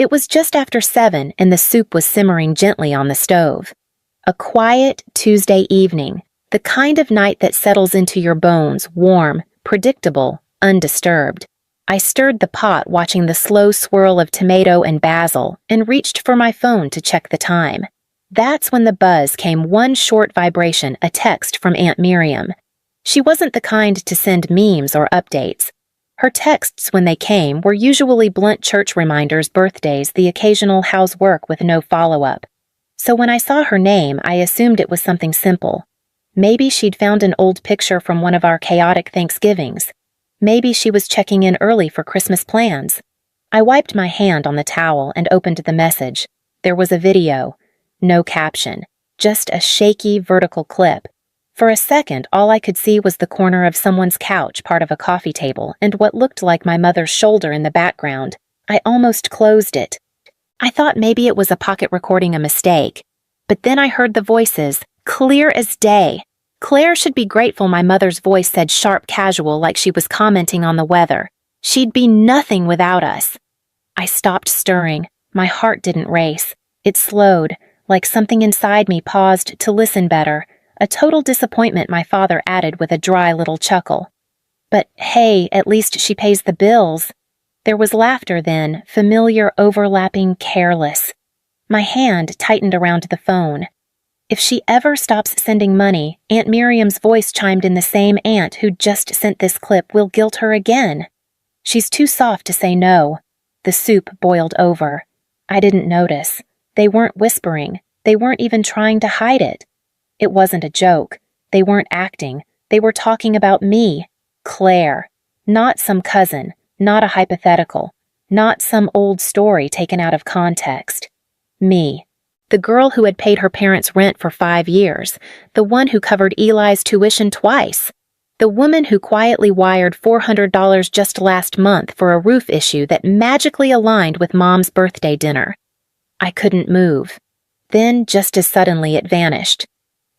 It was just after 7 and the soup was simmering gently on the stove. A quiet Tuesday evening, the kind of night that settles into your bones, warm, predictable, undisturbed. I stirred the pot watching the slow swirl of tomato and basil and reached for my phone to check the time. That's when the buzz came, one short vibration, a text from Aunt Miriam. She wasn't the kind to send memes or updates. Her texts, when they came, were usually blunt church reminders, birthdays, the occasional how's work with no follow-up. So when I saw her name, I assumed it was something simple. Maybe she'd found an old picture from one of our chaotic Thanksgivings. Maybe she was checking in early for Christmas plans. I wiped my hand on the towel and opened the message. There was a video. No caption. Just a shaky, vertical clip. For a second, all I could see was the corner of someone's couch, part of a coffee table, and what looked like my mother's shoulder in the background. I almost closed it. I thought maybe it was a pocket recording, a mistake. But then I heard the voices, clear as day. Claire should be grateful, my mother's voice said, sharp, casual, like she was commenting on the weather. She'd be nothing without us. I stopped stirring. My heart didn't race. It slowed, like something inside me paused to listen better. A total disappointment, my father added with a dry little chuckle. But hey, at least she pays the bills. There was laughter then, familiar, overlapping, careless. My hand tightened around the phone. If she ever stops sending money, Aunt Miriam's voice chimed in, the same aunt who'd just sent this clip will guilt her again. She's too soft to say no. The soup boiled over. I didn't notice. They weren't whispering. They weren't even trying to hide it. It wasn't a joke. They weren't acting. They were talking about me, Claire. Not some cousin, not a hypothetical, not some old story taken out of context. Me. The girl who had paid her parents' rent for 5 years, the one who covered Eli's tuition twice, the woman who quietly wired $400 just last month for a roof issue that magically aligned with Mom's birthday dinner. I couldn't move. Then, just as suddenly, it vanished.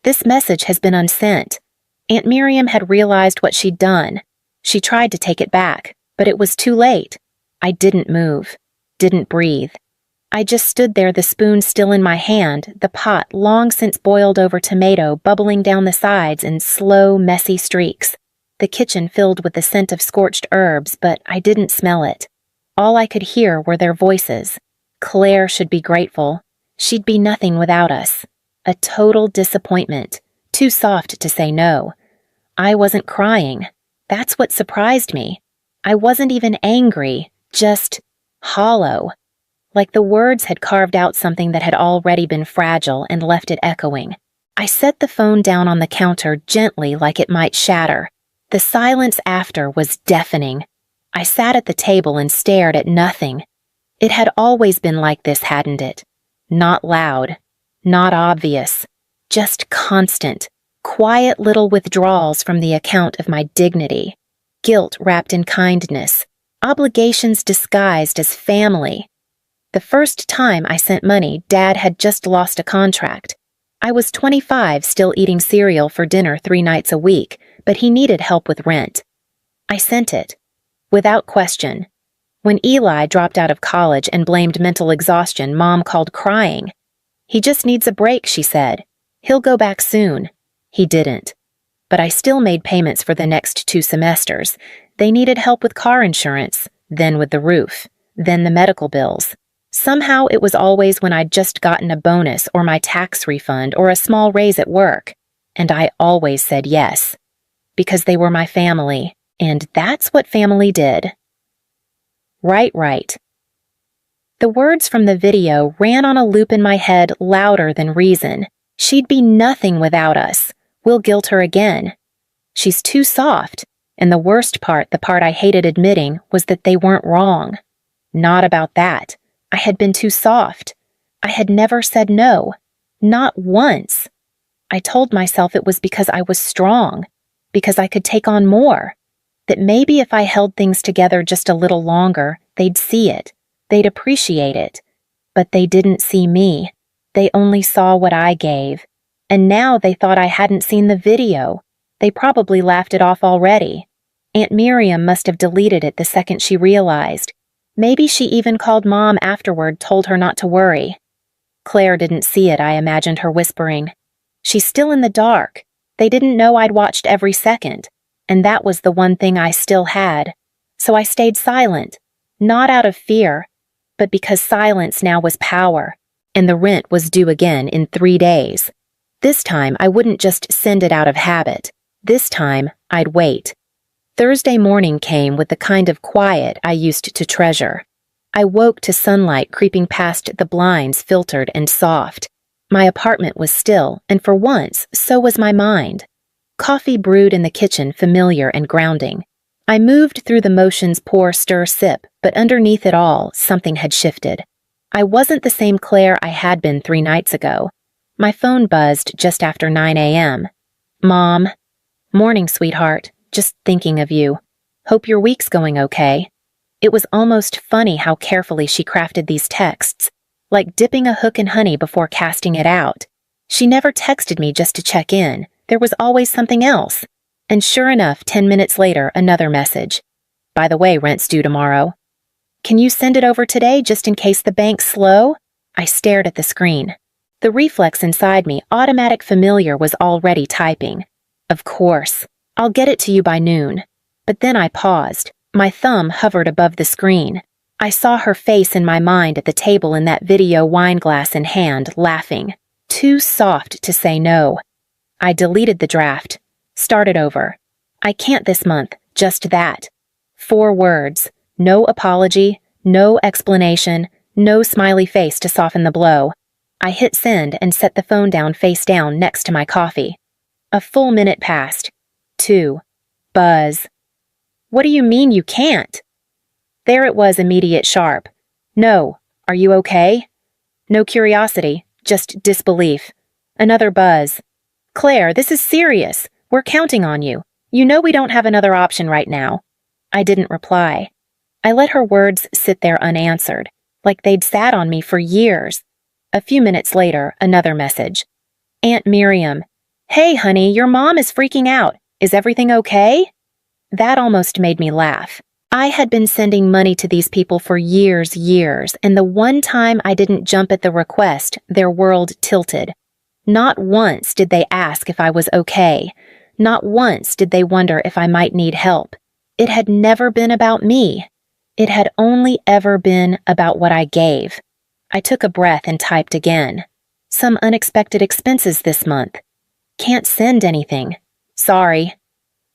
This message has been unsent. Aunt Miriam had realized what she'd done. She tried to take it back, but it was too late. I didn't move, didn't breathe. I just stood there, the spoon still in my hand, the pot long since boiled over tomato bubbling down the sides in slow, messy streaks. The kitchen filled with the scent of scorched herbs, but I didn't smell it. All I could hear were their voices. Claire should be grateful. She'd be nothing without us. A total disappointment. Too soft to say no. I wasn't crying. That's what surprised me. I wasn't even angry, just hollow. Like the words had carved out something that had already been fragile and left it echoing. I set the phone down on the counter gently, like it might shatter. The silence after was deafening. I sat at the table and stared at nothing. It had always been like this, hadn't it? Not loud, not obvious, just constant, quiet little withdrawals from the account of my dignity. Guilt wrapped in kindness, obligations disguised as family. The first time I sent money, Dad had just lost a contract. I was 25, still eating cereal for dinner 3 nights a week, but he needed help with rent. I sent it. Without question. When Eli dropped out of college and blamed mental exhaustion, Mom called crying. He just needs a break, she said. He'll go back soon. He didn't. But I still made payments for the next 2 semesters. They needed help with car insurance, then with the roof, then the medical bills. Somehow it was always when I'd just gotten a bonus or my tax refund or a small raise at work. And I always said yes. Because they were my family, and that's what family did. Right. The words from the video ran on a loop in my head louder than reason. She'd be nothing without us. We'll guilt her again. She's too soft. And the worst part, the part I hated admitting, was that they weren't wrong. Not about that. I had been too soft. I had never said no. Not once. I told myself it was because I was strong, because I could take on more, that maybe if I held things together just a little longer, they'd see it, they'd appreciate it. But they didn't see me. They only saw what I gave. And now they thought I hadn't seen the video. They probably laughed it off already. Aunt Miriam must have deleted it the second she realized. Maybe she even called Mom afterward, told her not to worry. Claire didn't see it, I imagined her whispering. She's still in the dark. They didn't know I'd watched every second, and that was the one thing I still had. So I stayed silent, not out of fear, but because silence now was power, and the rent was due again in 3 days. This time I wouldn't just send it out of habit. This time I'd wait. Thursday morning came with the kind of quiet I used to treasure. I woke to sunlight creeping past the blinds, filtered and soft. My apartment was still, and for once, so was my mind. Coffee brewed in the kitchen, familiar and grounding. I moved through the motions, pour, stir, sip, but underneath it all, something had shifted. I wasn't the same Claire I had been 3 nights ago. My phone buzzed just after 9 a.m. Mom. Morning, sweetheart. Just thinking of you. Hope your week's going okay. It was almost funny how carefully she crafted these texts, like dipping a hook in honey before casting it out. She never texted me just to check in. There was always something else. And sure enough, 10 minutes later, another message. By the way, rent's due tomorrow. Can you send it over today just in case the bank's slow? I stared at the screen. The reflex inside me, automatic familiar, was already typing. Of course. I'll get it to you by noon. But then I paused. My thumb hovered above the screen. I saw her face in my mind at the table in that video, wine glass in hand, laughing. Too soft to say no. I deleted the draft. Started over. I can't this month, just that. 4 words. No apology, no explanation, no smiley face to soften the blow. I hit send and set the phone down face down next to my coffee. A full minute passed. 2. Buzz. What do you mean you can't? There it was, immediate, sharp. No. Are you okay? No curiosity, just disbelief. Another buzz. Claire, this is serious. We're counting on you. You know we don't have another option right now. I didn't reply. I let her words sit there unanswered, like they'd sat on me for years. A few minutes later, another message. Aunt Miriam. Hey, honey, your mom is freaking out. Is everything okay? That almost made me laugh. I had been sending money to these people for years, and the one time I didn't jump at the request, their world tilted. Not once did they ask if I was okay. Not once did they wonder if I might need help. It had never been about me. It had only ever been about what I gave. I took a breath and typed again. Some unexpected expenses this month. Can't send anything. Sorry.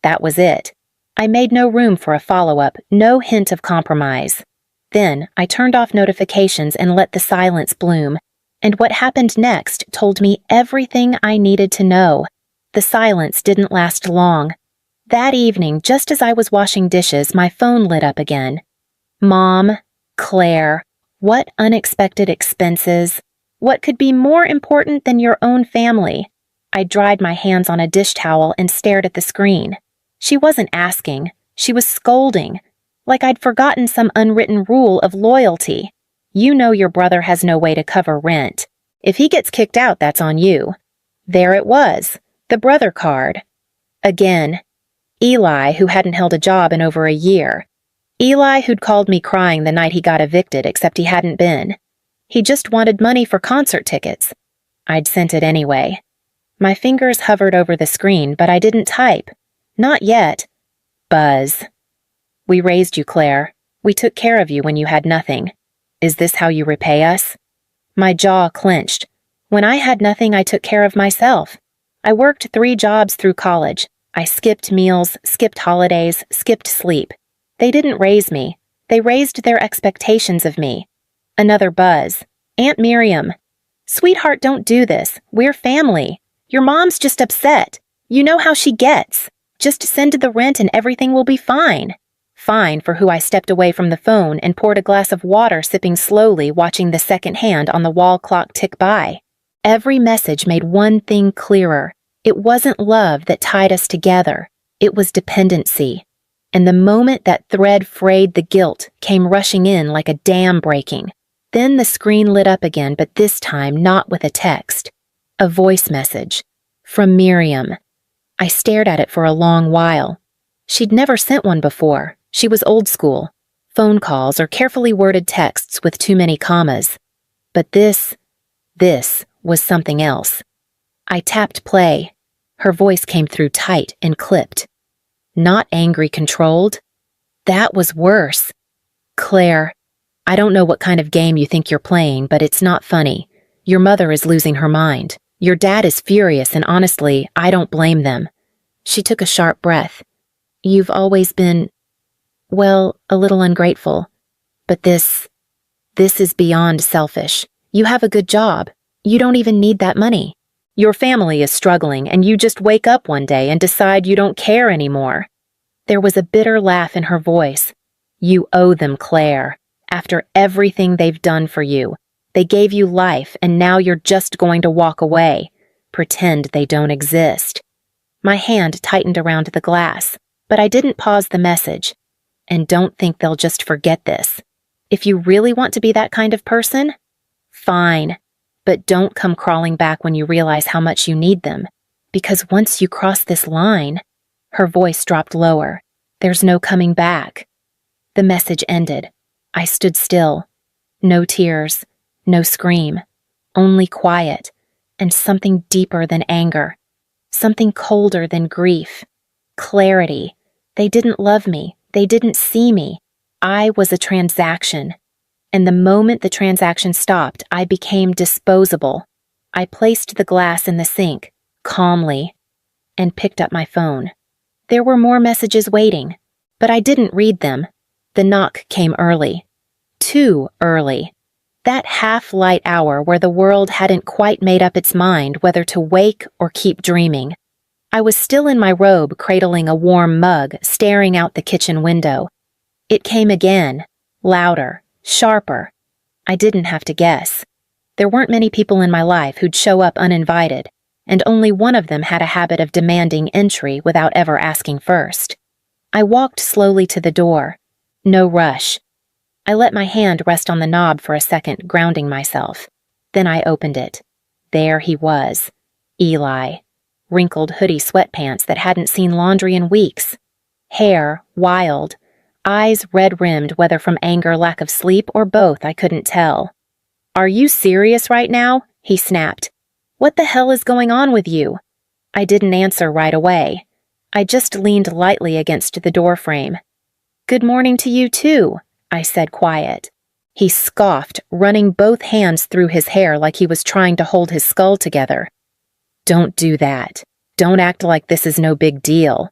That was it. I made no room for a follow-up, no hint of compromise. Then I turned off notifications and let the silence bloom, and what happened next told me everything I needed to know. The silence didn't last long. That evening, just as I was washing dishes, my phone lit up again. Mom, Claire, what unexpected expenses? What could be more important than your own family? I dried my hands on a dish towel and stared at the screen. She wasn't asking. She was scolding, like I'd forgotten some unwritten rule of loyalty. You know your brother has no way to cover rent. If he gets kicked out, that's on you. There it was, the brother card. Again. Eli, who hadn't held a job in over a year. Eli, who'd called me crying the night he got evicted, except he hadn't been. He just wanted money for concert tickets. I'd sent it anyway. My fingers hovered over the screen, but I didn't type. Not yet. Buzz. We raised you, Claire. We took care of you when you had nothing. Is this how you repay us? My jaw clenched. When I had nothing, I took care of myself. I worked 3 jobs through college. I skipped meals, skipped holidays, skipped sleep. They didn't raise me. They raised their expectations of me. Another buzz. Aunt Miriam. Sweetheart, don't do this. We're family. Your mom's just upset. You know how she gets. Just send the rent and everything will be fine. Fine for who I stepped away from the phone and poured a glass of water, sipping slowly, watching the second hand on the wall clock tick by. Every message made one thing clearer. It wasn't love that tied us together. It was dependency. And the moment that thread frayed, the guilt came rushing in like a dam breaking. Then the screen lit up again, but this time not with a text. A voice message. From Miriam. I stared at it for a long while. She'd never sent one before. She was old school. phone calls or carefully worded texts with too many commas. But this was something else. I tapped play. Her voice came through tight and clipped. Not angry, controlled. That was worse. Claire, I don't know what kind of game you think you're playing, but it's not funny. Your mother is losing her mind. Your dad is furious, and honestly, I don't blame them. She took a sharp breath. You've always been, well, a little ungrateful. But this is beyond selfish. You have a good job. You don't even need that money. Your family is struggling, and you just wake up one day and decide you don't care anymore. There was a bitter laugh in her voice. You owe them, Claire. After everything they've done for you. They gave you life, and now you're just going to walk away. Pretend they don't exist. My hand tightened around the glass, but I didn't pause the message. And don't think they'll just forget this. If you really want to be that kind of person, fine. But don't come crawling back when you realize how much you need them. Because once you cross this line, her voice dropped lower. There's no coming back. The message ended. I stood still. No tears, no scream, only quiet, and something deeper than anger. Something colder than grief. Clarity. They didn't love me. They didn't see me. I was a transaction. And the moment the transaction stopped, I became disposable. I placed the glass in the sink, calmly, and picked up my phone. There were more messages waiting, but I didn't read them. The knock came early. Too early. That half-light hour where the world hadn't quite made up its mind whether to wake or keep dreaming. I was still in my robe, cradling a warm mug, staring out the kitchen window. It came again, louder, sharper. I didn't have to guess. There weren't many people in my life who'd show up uninvited, and only one of them had a habit of demanding entry without ever asking first. I walked slowly to the door. No rush. I let my hand rest on the knob for a second, grounding myself. Then I opened it. There he was. Eli. Wrinkled hoodie sweatpants that hadn't seen laundry in weeks. Hair, wild. Eyes red-rimmed, whether from anger, lack of sleep, or both, I couldn't tell. Are you serious right now? He snapped. What the hell is going on with you? I didn't answer right away. I just leaned lightly against the doorframe. Good morning to you too, I said quiet. He scoffed, running both hands through his hair like he was trying to hold his skull together. Don't do that. Don't act like this is no big deal.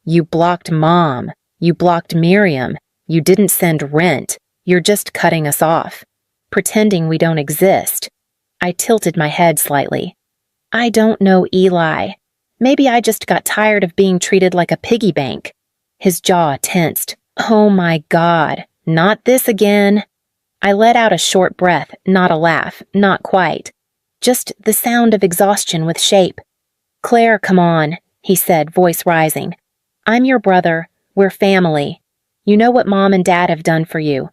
You blocked Mom. You blocked Miriam. You didn't send rent. You're just cutting us off. Pretending we don't exist. I tilted my head slightly. I don't know Eli. Maybe I just got tired of being treated like a piggy bank. His jaw tensed. Oh my God, not this again. I let out a short breath, not a laugh, not quite. Just the sound of exhaustion with shape. Claire, come on, he said, voice rising. I'm your brother. We're family. You know what Mom and Dad have done for you.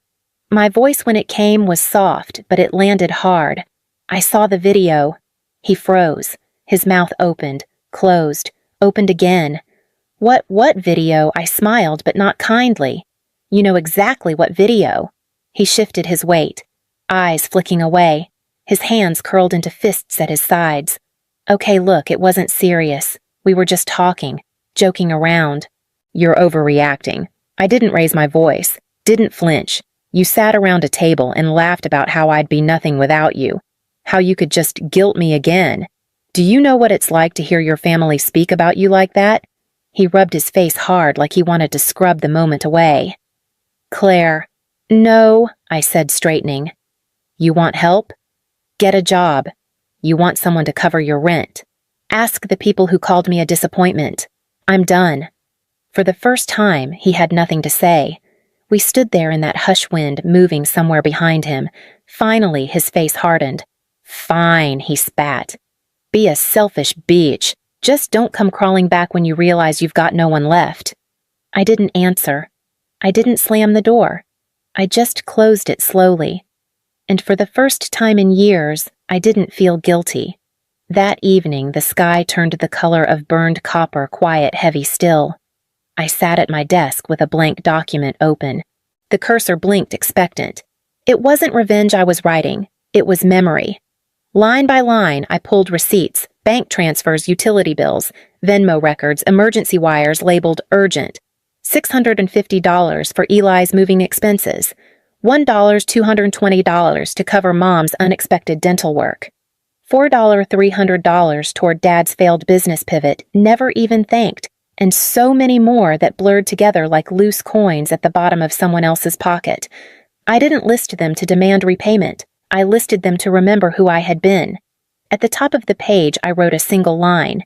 My voice when it came was soft, but it landed hard. I saw the video. He froze. His mouth opened, closed, opened again. What video? I smiled, but not kindly. You know exactly what video. He shifted his weight, eyes flicking away, his hands curled into fists at his sides. Okay, look, it wasn't serious. We were just talking, joking around. You're overreacting. I didn't raise my voice, didn't flinch. You sat around a table and laughed about how I'd be nothing without you, how you could just guilt me again. Do you know what it's like to hear your family speak about you like that? He rubbed his face hard like he wanted to scrub the moment away. Claire. No, I said, straightening. You want help? Get a job. You want someone to cover your rent. Ask the people who called me a disappointment. I'm done. For the first time, he had nothing to say. We stood there in that hush wind moving somewhere behind him. Finally, his face hardened. Fine, he spat. Be a selfish bitch. Just don't come crawling back when you realize you've got no one left. I didn't answer. I didn't slam the door. I just closed it slowly. And for the first time in years, I didn't feel guilty. That evening, the sky turned the color of burned copper, quiet, heavy still. I sat at my desk with a blank document open. The cursor blinked expectant. It wasn't revenge I was writing. It was memory. Line by line, I pulled receipts, bank transfers, utility bills, Venmo records, emergency wires labeled urgent, $650 for Eli's moving expenses, $220 to cover Mom's unexpected dental work, $300 toward Dad's failed business pivot, never even thanked, and so many more that blurred together like loose coins at the bottom of someone else's pocket. I didn't list them to demand repayment. I listed them to remember who I had been. At the top of the page, I wrote a single line.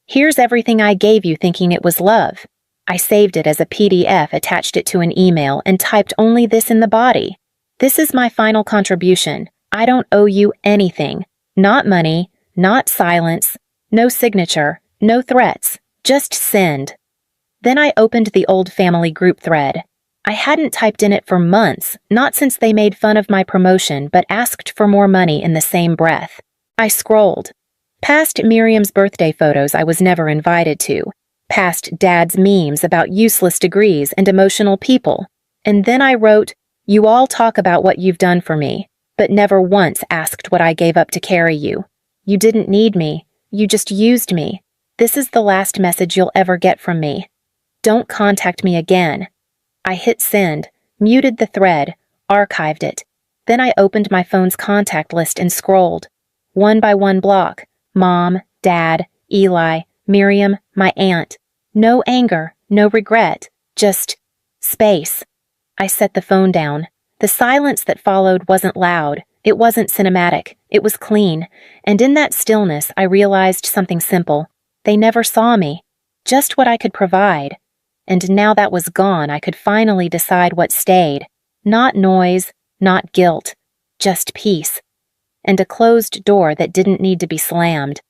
Here's everything I gave you thinking it was love. I saved it as a PDF, attached it to an email, and typed only this in the body. This is my final contribution. I don't owe you anything. Not money, not silence, no signature, no threats. Just send. Then I opened the old family group thread. I hadn't typed in it for months, not since they made fun of my promotion, but asked for more money in the same breath. I scrolled. Past Miriam's birthday photos I was never invited to. Past Dad's memes about useless degrees and emotional people. And then I wrote, "You all talk about what you've done for me, but never once asked what I gave up to carry you. You didn't need me. You just used me. This is the last message you'll ever get from me. Don't contact me again." I hit send, muted the thread, archived it. Then I opened my phone's contact list and scrolled. One by one block. Mom, Dad, Eli, Miriam, my aunt. No anger, no regret, just space. I set the phone down. The silence that followed wasn't loud. It wasn't cinematic. It was clean. And in that stillness, I realized something simple. They never saw me. Just what I could provide. And now that was gone, I could finally decide what stayed. Not noise, not guilt. Just peace. And a closed door that didn't need to be slammed.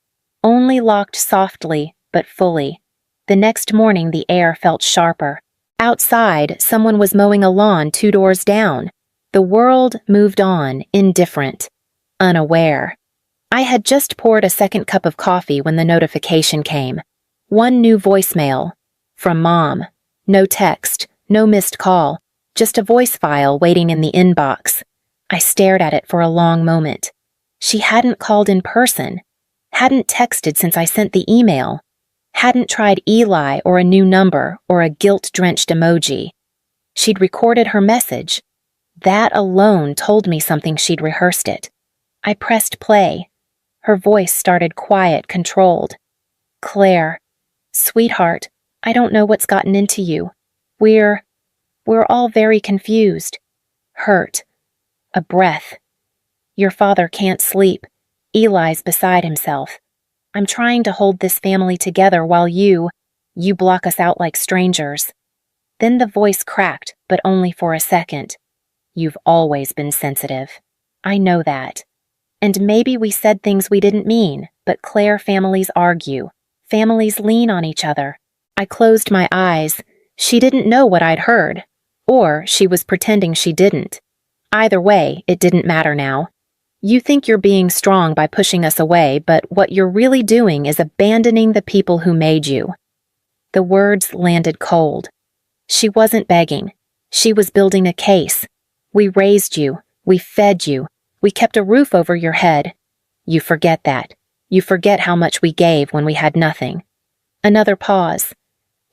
Only locked softly, but fully. The next morning, the air felt sharper. Outside, someone was mowing a lawn 2 doors down. The world moved on, indifferent, unaware. I had just poured a second cup of coffee when the notification came. One new voicemail. From Mom. No text, no missed call, just a voice file waiting in the inbox. I stared at it for a long moment. She hadn't called in person. Hadn't texted since I sent the email. Hadn't tried Eli or a new number or a guilt-drenched emoji. She'd recorded her message. That alone told me something she'd rehearsed it. I pressed play. Her voice started quiet, controlled. "Claire, sweetheart, I don't know what's gotten into you. We're all very confused. Hurt. A breath. Your father can't sleep. Eli's beside himself. I'm trying to hold this family together while you block us out like strangers." Then the voice cracked, but only for a second. "You've always been sensitive. I know that. And maybe we said things we didn't mean, but Claire, families argue. Families lean on each other." I closed my eyes. She didn't know what I'd heard. Or she was pretending she didn't. Either way, it didn't matter now. You think you're being strong by pushing us away, but what you're really doing is abandoning the people who made you. The words landed cold. She wasn't begging. She was building a case. We raised you. We fed you. We kept a roof over your head. You forget that. You forget how much we gave when we had nothing. Another pause.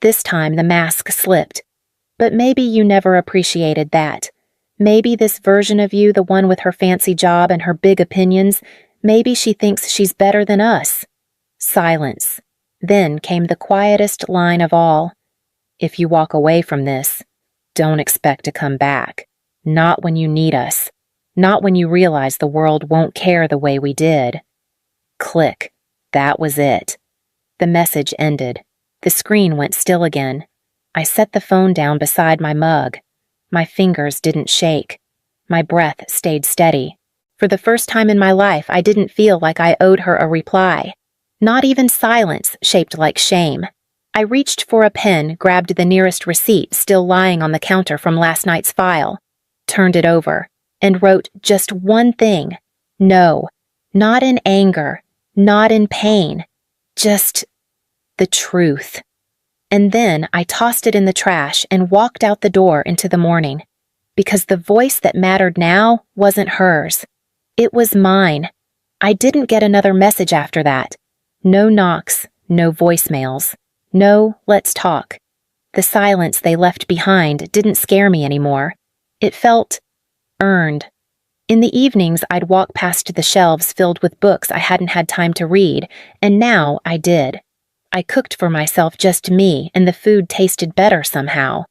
This time the mask slipped. But maybe you never appreciated that. Maybe this version of you, the one with her fancy job and her big opinions, maybe she thinks she's better than us. Silence. Then came the quietest line of all. "If you walk away from this, don't expect to come back. Not when you need us. Not when you realize the world won't care the way we did." Click. That was it. The message ended. The screen went still again. I set the phone down beside my mug. My fingers didn't shake. My breath stayed steady. For the first time in my life, I didn't feel like I owed her a reply. Not even silence, shaped like shame. I reached for a pen, grabbed the nearest receipt still lying on the counter from last night's file, turned it over, and wrote just one thing. No, not in anger, not in pain, just the truth. And then I tossed it in the trash and walked out the door into the morning. because the voice that mattered now wasn't hers. It was mine. I didn't get another message after that. No knocks, no voicemails. No, let's talk. The silence they left behind didn't scare me anymore. It felt earned. In the evenings, I'd walk past the shelves filled with books I hadn't had time to read, and now I did. I cooked for myself, just me, and the food tasted better somehow.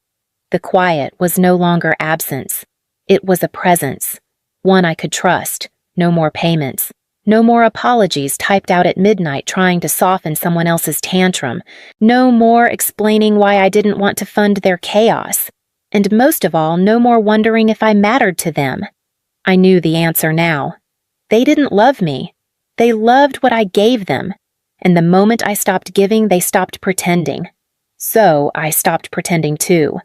The quiet was no longer absence. It was a presence. One I could trust. No more payments. No more apologies typed out at midnight trying to soften someone else's tantrum. No more explaining why I didn't want to fund their chaos. And most of all, no more wondering if I mattered to them. I knew the answer now. They didn't love me. They loved what I gave them. And the moment I stopped giving, they stopped pretending. So I stopped pretending too.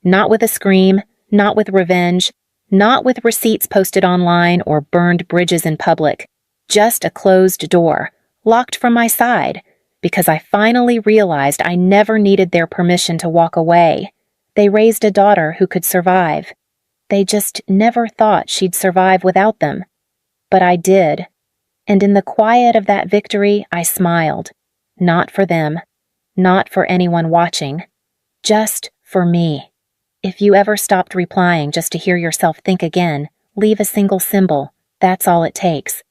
Not with a scream, not with revenge, not with receipts posted online or burned bridges in public. Just a closed door, locked from my side, because I finally realized I never needed their permission to walk away. They raised a daughter who could survive. They just never thought she'd survive without them. But I did. And in the quiet of that victory, I smiled. Not for them. Not for anyone watching. Just for me. If you ever stopped replying just to hear yourself think again, leave a single symbol. That's all it takes.